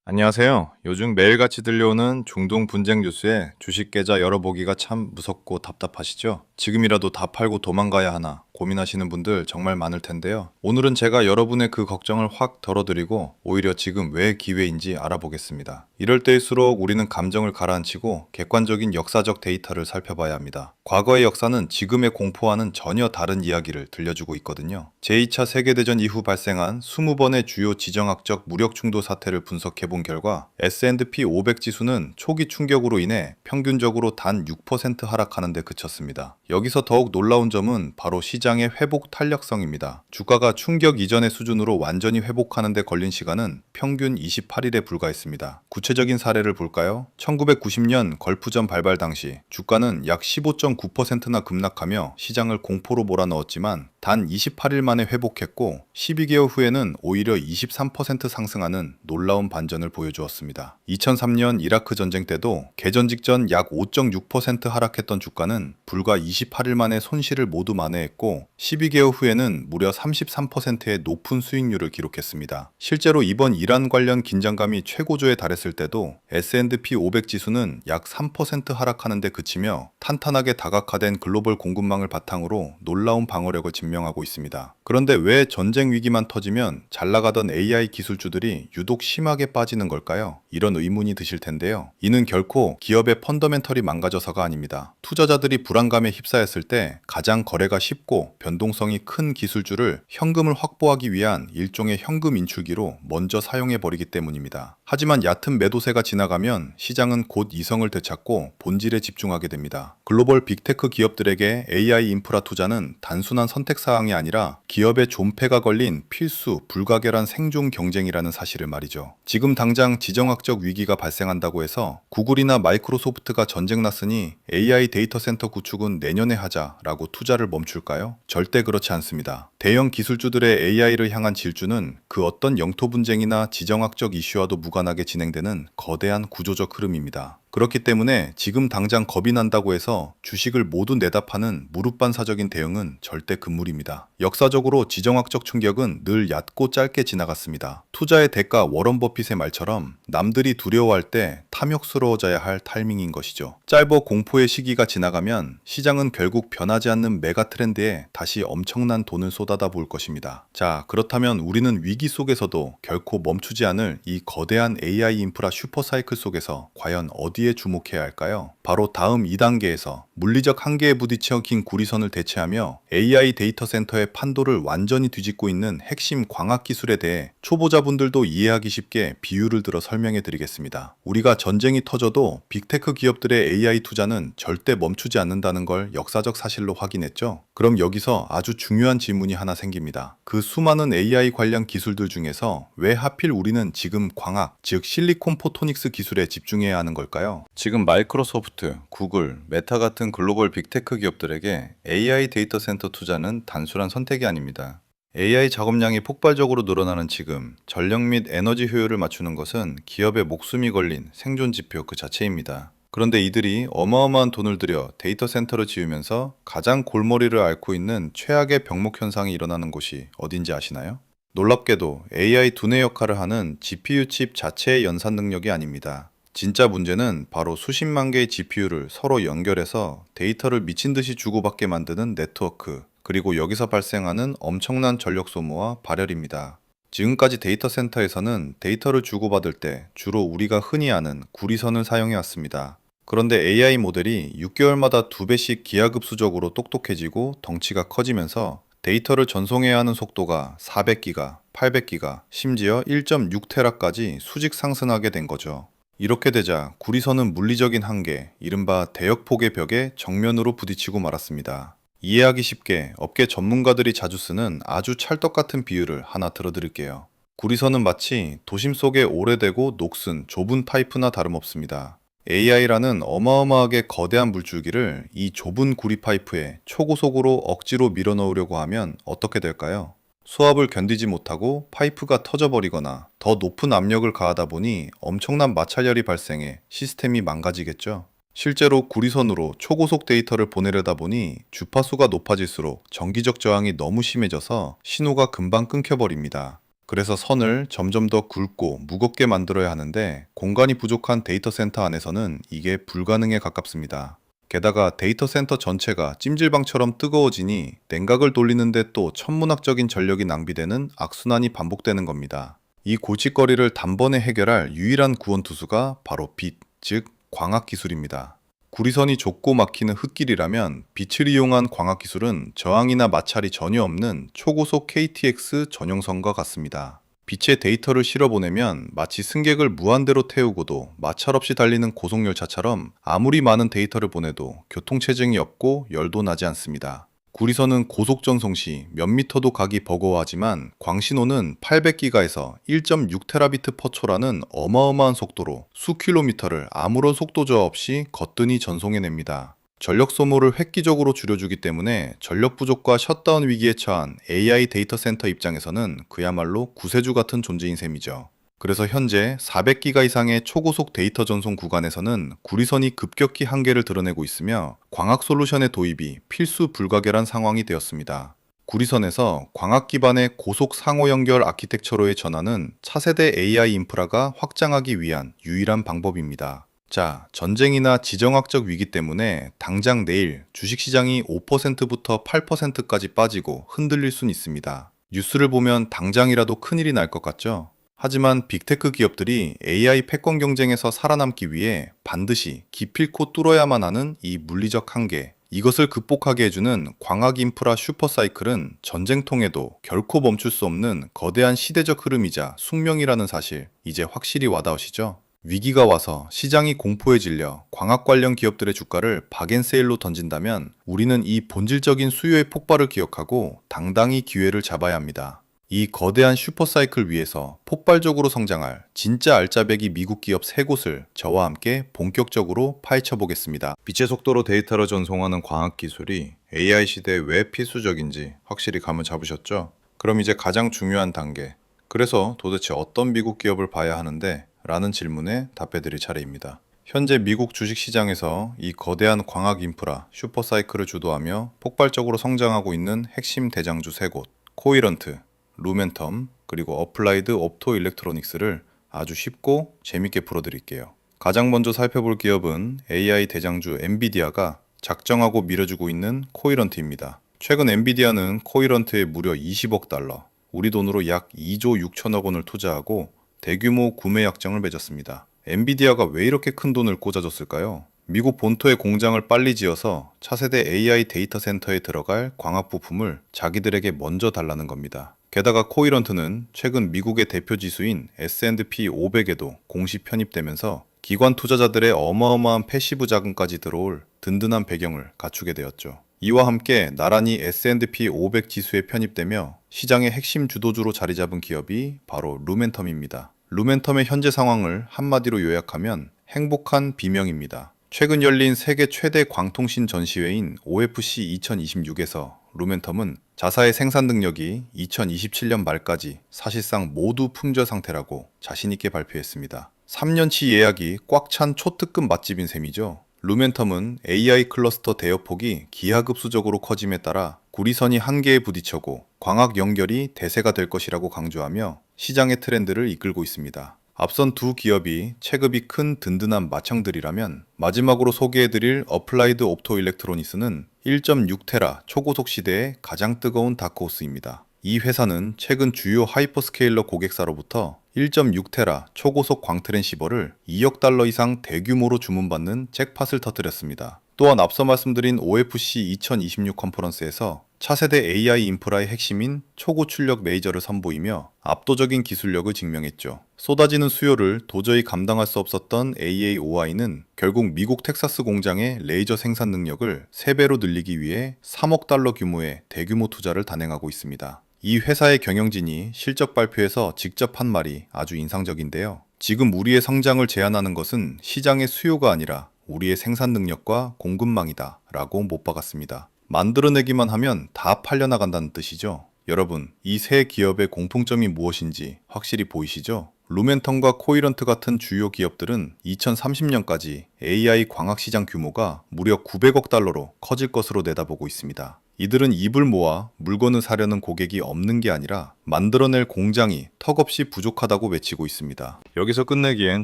안녕하세요. 요즘 매일같이 들려오는 중동 분쟁 뉴스에 주식 계좌 열어보기가 참 무섭고 답답하시죠? 지금이라도 다 팔고 도망가야 하나 고민하시는 분들 정말 많을 텐데요. 오늘은 제가 여러분의 그 걱정을 확 덜어드리고 오히려 지금 왜 기회인지 알아보겠습니다. 이럴 때일수록 우리는 감정을 가라앉히고 객관적인 역사적 데이터를 살펴봐야 합니다. 과거의 역사는 지금의 공포와는 전혀 다른 이야기를 들려주고 있거든요. 제2차 세계대전 이후 발생한 20번의 주요 지정학적 무력 충돌 사태를 분석해 본 결과 S&P 500 지수는 초기 충격으로 인해 평균적으로 단 6% 하락하는 데 그쳤습니다. 여기서 더욱 놀라운 점은 바로 시장의 회복 탄력성입니다. 주가가 충격 이전의 수준으로 완전히 회복하는 데 걸린 시간은 평균 28일에 불과했습니다. 구체적인 사례를 볼까요? 1990년 걸프전 발발 당시 주가는 약 15.9%나 급락하며 시장을 공포로 몰아넣었지만 단 28일 만에 회복했고 12개월 후에는 오히려 23% 상승하는 놀라운 반전을 보여주었습니다. 2003년 이라크 전쟁 때도 개전 직전 약 5.6% 하락했던 주가는 불과 28일 만에 손실을 모두 만회했고 12개월 후에는 무려 33%의 높은 수익률을 기록했습니다. 실제로 이번 이란 관련 긴장감이 최고조에 달했을 때도 S&P 500 지수는 약 3% 하락하는 데 그치며 탄탄하게 다각화된 글로벌 공급망을 바탕으로 놀라운 방어력을 증명하고 있습니다. 그런데 왜 전쟁 위기만 터지면 잘 나가던 AI 기술주들이 유독 심하게 빠지는 걸까요? 이런 의문이 드실 텐데요. 이는 결코 기업의 펀더멘털이 망가져서가 아닙니다. 투자자들이 불안감에 휩싸였을 때 가장 거래가 쉽고 변동성이 큰 기술주를 현금을 확보하기 위한 일종의 현금 인출기로 먼저 사용해버리기 때문입니다. 하지만 얕은 매도세가 지나가면 시장은 곧 이성을 되찾고 본질에 집중하게 됩니다. 글로벌 빅테크 기업들에게 AI 인프라 투자는 단순한 선택사항이 아니라 기업의 존폐가 걸린 필수, 불가결한 생존 경쟁이라는 사실을 말이죠. 지금 당장 지정학적 위기가 발생한다고 해서 구글이나 마이크로소프트가 전쟁 났으니 AI 데이터 센터 구축은 내년에 하자라고 투자를 멈출까요? 절대 그렇지 않습니다. 대형 기술주들의 AI를 향한 질주는 그 어떤 영토 분쟁이나 지정학적 이슈와도 무관하게 진행되는 거대한 구조적 흐름입니다. 그렇기 때문에 지금 당장 겁이 난다고 해서 주식을 모두 내다 파는 무릎반사적인 대응은 절대 금물입니다. 역사적으로 지정학적 충격은 늘 얕고 짧게 지나갔습니다. 투자의 대가 워런 버핏의 말처럼 남들이 두려워할 때 탐욕스러워져야 할 타이밍인 것이죠. 짧어 공포의 시기가 지나가면 시장은 결국 변하지 않는 메가 트렌드에 다시 엄청난 돈을 쏟아다 볼 것입니다. 자, 그렇다면 우리는 위기 속에서도 결코 멈추지 않을 이 거대한 AI 인프라 슈퍼사이클 속에서 과연 어디에 주목해야 할까요? 바로 다음 2단계에서 물리적 한계에 부딪혀 긴 구리선을 대체하며 AI 데이터 센터의 판도를 완전히 뒤집고 있는 핵심 광학 기술에 대해 초보자분들도 이해하기 쉽게 비유를 들어 설명해 드리겠습니다. 우리가 전쟁이 터져도 빅테크 기업들의 AI 투자는 절대 멈추지 않는다는 걸 역사적 사실로 확인했죠. 그럼 여기서 아주 중요한 질문이 하나 생깁니다. 그 수많은 AI 관련 기술들 중에서 왜 하필 우리는 지금 광학, 즉 실리콘 포토닉스 기술에 집중해야 하는 걸까요? 지금 마이크로소프트, 구글, 메타 같은 글로벌 빅테크 기업들에게 AI 데이터 센터 투자는 단순한 선택이 아닙니다. AI 작업량이 폭발적으로 늘어나는 지금, 전력 및 에너지 효율을 맞추는 것은 기업의 목숨이 걸린 생존 지표 그 자체입니다. 그런데 이들이 어마어마한 돈을 들여 데이터 센터를 지으면서 가장 골머리를 앓고 있는 최악의 병목 현상이 일어나는 곳이 어딘지 아시나요? 놀랍게도 AI 두뇌 역할을 하는 GPU 칩 자체의 연산 능력이 아닙니다. 진짜 문제는 바로 수십만 개의 GPU를 서로 연결해서 데이터를 미친 듯이 주고받게 만드는 네트워크, 그리고 여기서 발생하는 엄청난 전력 소모와 발열입니다. 지금까지 데이터 센터에서는 데이터를 주고받을 때 주로 우리가 흔히 아는 구리선을 사용해 왔습니다. 그런데 AI 모델이 6개월마다 2배씩 기하급수적으로 똑똑해지고 덩치가 커지면서 데이터를 전송해야 하는 속도가 400기가, 800기가, 심지어 1.6테라까지 수직 상승하게 된 거죠. 이렇게 되자 구리선은 물리적인 한계, 이른바 대역폭의 벽에 정면으로 부딪히고 말았습니다. 이해하기 쉽게 업계 전문가들이 자주 쓰는 아주 찰떡 같은 비유를 하나 들어드릴게요. 구리선은 마치 도심 속의 오래되고 녹슨 좁은 파이프나 다름없습니다. AI라는 어마어마하게 거대한 물줄기를 이 좁은 구리 파이프에 초고속으로 억지로 밀어넣으려고 하면 어떻게 될까요? 수압을 견디지 못하고 파이프가 터져버리거나 더 높은 압력을 가하다 보니 엄청난 마찰열이 발생해 시스템이 망가지겠죠. 실제로 구리선으로 초고속 데이터를 보내려다 보니 주파수가 높아질수록 전기적 저항이 너무 심해져서 신호가 금방 끊겨버립니다. 그래서 선을 점점 더 굵고 무겁게 만들어야 하는데 공간이 부족한 데이터 센터 안에서는 이게 불가능에 가깝습니다. 게다가 데이터 센터 전체가 찜질방처럼 뜨거워지니 냉각을 돌리는데 또 천문학적인 전력이 낭비되는 악순환이 반복되는 겁니다. 이 골칫거리를 단번에 해결할 유일한 구원투수가 바로 빛, 즉 광학 기술입니다. 구리선이 좁고 막히는 흙길이라면 빛을 이용한 광학 기술은 저항이나 마찰이 전혀 없는 초고속 KTX 전용선과 같습니다. 빛의 데이터를 실어보내면 마치 승객을 무한대로 태우고도 마찰 없이 달리는 고속열차처럼 아무리 많은 데이터를 보내도 교통체증이 없고 열도 나지 않습니다. 구리선은 고속전송 시 몇 미터도 가기 버거워하지만 광신호는 800기가에서 1.6테라비트/초라는 어마어마한 속도로 수 킬로미터를 아무런 속도 저하 없이 거뜬히 전송해냅니다. 전력 소모를 획기적으로 줄여주기 때문에 전력 부족과 셧다운 위기에 처한 AI 데이터 센터 입장에서는 그야말로 구세주 같은 존재인 셈이죠. 그래서 현재 400기가 이상의 초고속 데이터 전송 구간에서는 구리선이 급격히 한계를 드러내고 있으며 광학 솔루션의 도입이 필수 불가결한 상황이 되었습니다. 구리선에서 광학 기반의 고속 상호 연결 아키텍처로의 전환은 차세대 AI 인프라가 확장하기 위한 유일한 방법입니다. 자, 전쟁이나 지정학적 위기 때문에 당장 내일 주식시장이 5%부터 8%까지 빠지고 흔들릴 순 있습니다. 뉴스를 보면 당장이라도 큰일이 날 것 같죠? 하지만 빅테크 기업들이 AI 패권 경쟁에서 살아남기 위해 반드시 기필코 뚫어야만 하는 이 물리적 한계, 이것을 극복하게 해주는 광학 인프라 슈퍼사이클은 전쟁통에도 결코 멈출 수 없는 거대한 시대적 흐름이자 숙명이라는 사실, 이제 확실히 와닿으시죠? 위기가 와서 시장이 공포에 질려 광학 관련 기업들의 주가를 박앤세일로 던진다면 우리는 이 본질적인 수요의 폭발을 기억하고 당당히 기회를 잡아야 합니다. 이 거대한 슈퍼사이클 위에서 폭발적으로 성장할 진짜 알짜배기 미국 기업 3곳을 저와 함께 본격적으로 파헤쳐 보겠습니다. 빛의 속도로 데이터를 전송하는 광학 기술이 AI 시대에 왜 필수적인지 확실히 감을 잡으셨죠? 그럼 이제 가장 중요한 단계, 그래서 도대체 어떤 미국 기업을 봐야 하는데? 라는 질문에 답해드릴 차례입니다. 현재 미국 주식시장에서 이 거대한 광학 인프라 슈퍼사이클을 주도하며 폭발적으로 성장하고 있는 핵심 대장주 3곳, 코이런트, 루멘텀, 그리고 어플라이드 옵토 일렉트로닉스를 아주 쉽고 재밌게 풀어드릴게요. 가장 먼저 살펴볼 기업은 AI 대장주 엔비디아가 작정하고 밀어주고 있는 코이런트입니다. 최근 엔비디아는 코이런트에 무려 20억 달러, 우리 돈으로 약 2조 6천억 원을 투자하고 대규모 구매 약정을 맺었습니다. 엔비디아가 왜 이렇게 큰 돈을 꽂아줬을까요? 미국 본토에 공장을 빨리 지어서 차세대 AI 데이터 센터에 들어갈 광학 부품을 자기들에게 먼저 달라는 겁니다. 게다가 코이런트는 최근 미국의 대표 지수인 S&P 500에도 공식 편입되면서 기관 투자자들의 어마어마한 패시브 자금까지 들어올 든든한 배경을 갖추게 되었죠. 이와 함께 나란히 S&P 500 지수에 편입되며 시장의 핵심 주도주로 자리 잡은 기업이 바로 루멘텀입니다. 루멘텀의 현재 상황을 한마디로 요약하면 행복한 비명입니다. 최근 열린 세계 최대 광통신 전시회인 OFC 2026에서 루멘텀은 자사의 생산 능력이 2027년 말까지 사실상 모두 품절 상태라고 자신있게 발표했습니다. 3년치 예약이 꽉 찬 초특급 맛집인 셈이죠. 루멘텀은 AI 클러스터 대여폭이 기하급수적으로 커짐에 따라 구리선이 한계에 부딪혀고 광학 연결이 대세가 될 것이라고 강조하며 시장의 트렌드를 이끌고 있습니다. 앞선 두 기업이 체급이 큰 든든한 마청들이라면 마지막으로 소개해드릴 어플라이드 옵토 일렉트로닉스는 1.6테라 초고속 시대의 가장 뜨거운 다크호스입니다. 이 회사는 최근 주요 하이퍼스케일러 고객사로부터 1.6테라 초고속 광트랜시버를 2억 달러 이상 대규모로 주문받는 잭팟을 터뜨렸습니다. 또한 앞서 말씀드린 OFC 2026 컨퍼런스에서 차세대 AI 인프라의 핵심인 초고출력 레이저를 선보이며 압도적인 기술력을 증명했죠. 쏟아지는 수요를 도저히 감당할 수 없었던 AAOI는 결국 미국 텍사스 공장의 레이저 생산 능력을 3배로 늘리기 위해 3억 달러 규모의 대규모 투자를 단행하고 있습니다. 이 회사의 경영진이 실적 발표에서 직접 한 말이 아주 인상적인데요. 지금 우리의 성장을 제한하는 것은 시장의 수요가 아니라 우리의 생산 능력과 공급망이다 라고 못 박았습니다. 만들어내기만 하면 다 팔려나간다는 뜻이죠. 여러분, 이 세 기업의 공통점이 무엇인지 확실히 보이시죠? 루멘텀과 코이런트 같은 주요 기업들은 2030년까지 AI 광학 시장 규모가 무려 900억 달러로 커질 것으로 내다보고 있습니다. 이들은 입을 모아 물건을 사려는 고객이 없는 게 아니라 만들어낼 공장이 턱없이 부족하다고 외치고 있습니다. 여기서 끝내기엔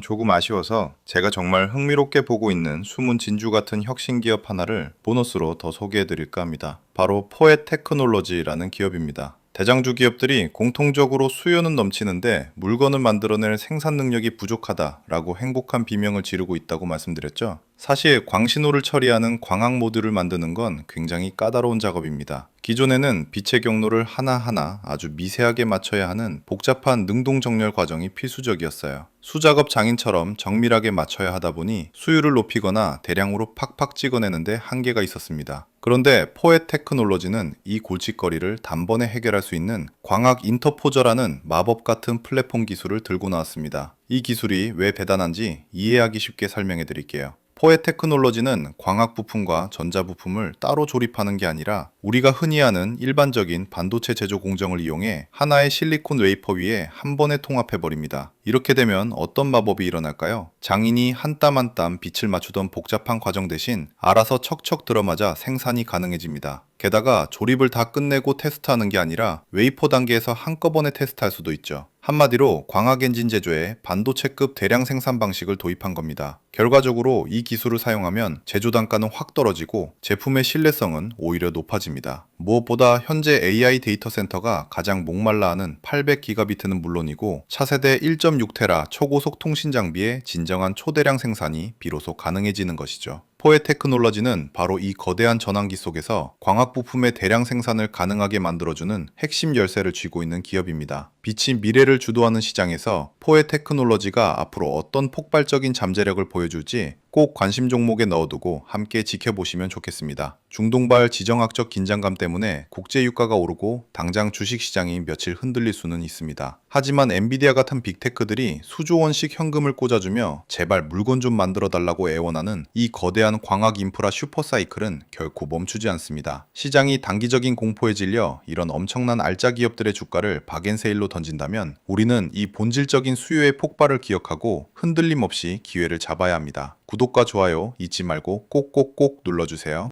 조금 아쉬워서 제가 정말 흥미롭게 보고 있는 숨은 진주 같은 혁신 기업 하나를 보너스로 더 소개해 드릴까 합니다. 바로 포엣 테크놀로지라는 기업입니다. 대장주 기업들이 공통적으로 수요는 넘치는데 물건을 만들어낼 생산 능력이 부족하다라고 행복한 비명을 지르고 있다고 말씀드렸죠. 사실 광신호를 처리하는 광학 모듈을 만드는 건 굉장히 까다로운 작업입니다. 기존에는 빛의 경로를 하나하나 아주 미세하게 맞춰야 하는 복잡한 능동정렬 과정이 필수적이었어요. 수작업 장인처럼 정밀하게 맞춰야 하다 보니 수율을 높이거나 대량으로 팍팍 찍어내는데 한계가 있었습니다. 그런데 포엣 테크놀로지는 이 골칫거리를 단번에 해결할 수 있는 광학 인터포저라는 마법 같은 플랫폼 기술을 들고 나왔습니다. 이 기술이 왜 대단한지 이해하기 쉽게 설명해 드릴게요. 포엣 테크놀로지는 광학 부품과 전자 부품을 따로 조립하는 게 아니라 우리가 흔히 아는 일반적인 반도체 제조 공정을 이용해 하나의 실리콘 웨이퍼 위에 한 번에 통합해 버립니다. 이렇게 되면 어떤 마법이 일어날까요? 장인이 한 땀 한 땀 빛을 맞추던 복잡한 과정 대신 알아서 척척 들어맞아 생산이 가능해집니다. 게다가 조립을 다 끝내고 테스트하는 게 아니라 웨이퍼 단계에서 한꺼번에 테스트할 수도 있죠. 한마디로 광학 엔진 제조에 반도체급 대량 생산 방식을 도입한 겁니다. 결과적으로 이 기술을 사용하면 제조 단가는 확 떨어지고 제품의 신뢰성은 오히려 높아집니다. 무엇보다 현재 AI 데이터 센터가 가장 목말라하는 800기가비트는 물론이고 차세대 1.6테라 초고속 통신 장비의 진정한 초대량 생산이 비로소 가능해지는 것이죠. 포엣 테크놀로지는 바로 이 거대한 전환기 속에서 광학 부품의 대량 생산을 가능하게 만들어주는 핵심 열쇠를 쥐고 있는 기업입니다. 빛이 미래를 주도하는 시장에서 포엣 테크놀로지가 앞으로 어떤 폭발적인 잠재력을 보여줄지 꼭 관심 종목에 넣어두고 함께 지켜보시면 좋겠습니다. 중동발 지정학적 긴장감 때문에 국제 유가가 오르고 당장 주식시장이 며칠 흔들릴 수는 있습니다. 하지만 엔비디아 같은 빅테크들이 수조 원씩 현금을 꽂아주며 제발 물건 좀 만들어 달라고 애원하는 이 거대한 광학 인프라 슈퍼사이클은 결코 멈추지 않습니다. 시장이 단기적인 공포에 질려 이런 엄청난 알짜 기업들의 주가를 박앤세일로 던진다면 우리는 이 본질적인 수요의 폭발을 기억하고 흔들림 없이 기회를 잡아야 합니다. 구독과 좋아요 잊지 말고 꼭꼭꼭 눌러주세요.